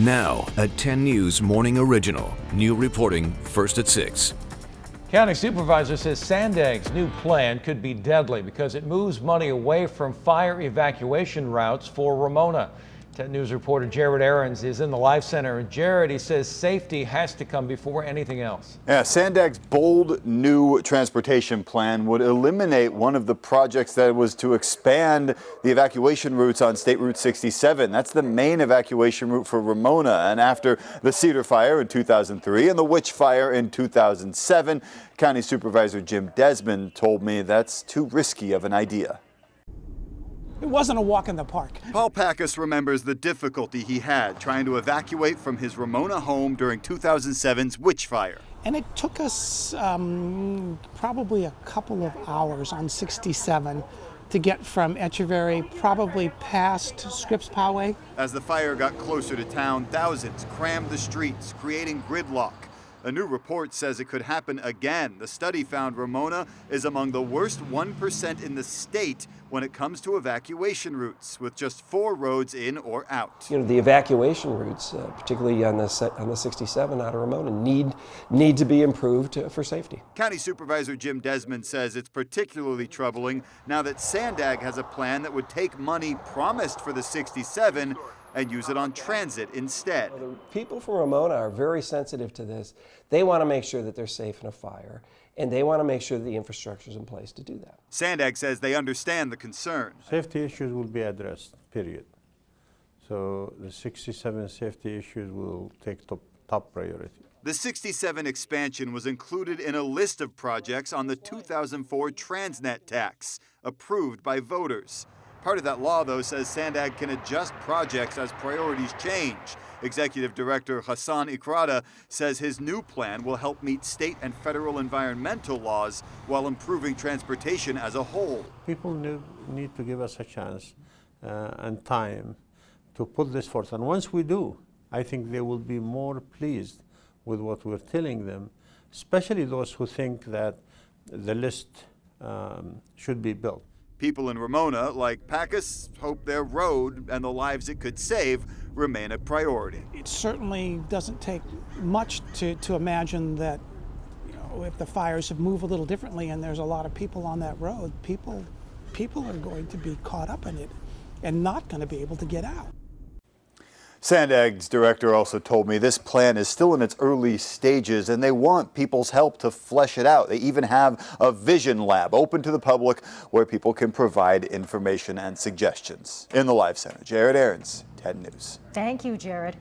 Now, a 10 News Morning Original. New reporting first at 6. County supervisor says SANDAG's new plan could be deadly because it moves money away from fire evacuation routes for Ramona. 10 News reporter Jared Aarons is in the Live Center. And Jared, he says safety has to come before anything else. Yeah, SANDAG's bold new transportation plan would eliminate one of the projects that was to expand the evacuation routes on State Route 67. That's the main evacuation route for Ramona. And after the Cedar Fire in 2003 and the Witch Fire in 2007, County Supervisor Jim Desmond told me that's too risky of an idea. It wasn't a walk in the park. Paul Packus remembers the difficulty he had trying to evacuate from his Ramona home during 2007's Witch Fire. And it took us probably a couple of hours on 67 to get from Echeverry probably past Scripps Poway. As the fire got closer to town, thousands crammed the streets, creating gridlock. A new report says it could happen again. The study found Ramona is among the worst 1% in the state when it comes to evacuation routes, with just 4 roads in or out. You know, the evacuation routes, particularly on the 67 out of Ramona, need to be improved for safety. County Supervisor Jim Desmond says it's particularly troubling now that SANDAG has a plan that would take money promised for the 67 and use it on transit instead. The people from Ramona are very sensitive to this. They want to make sure that they're safe in a fire, and they want to make sure that the infrastructure is in place to do that. SANDAG says they understand the concern. Safety issues will be addressed, period. So the 67 safety issues will take top priority. The 67 expansion was included in a list of projects on the 2004 Transnet tax, approved by voters. Part of that law, though, says SANDAG can adjust projects as priorities change. Executive Director Hassan Ikrada says his new plan will help meet state and federal environmental laws while improving transportation as a whole. People need to give us a chance and time to put this forth. And once we do, I think they will be more pleased with what we're telling them, especially those who think that the list should be built. People in Ramona, like Packus, hope their road and the lives it could save remain a priority. It certainly doesn't take much to imagine that, you know, if the fires have moved a little differently and there's a lot of people on that road, people are going to be caught up in it and not going to be able to get out. SANDAG's director also told me this plan is still in its early stages and they want people's help to flesh it out. They even have a vision lab open to the public where people can provide information and suggestions. In the Live Center, Jared Aarons, 10 News. Thank you, Jared.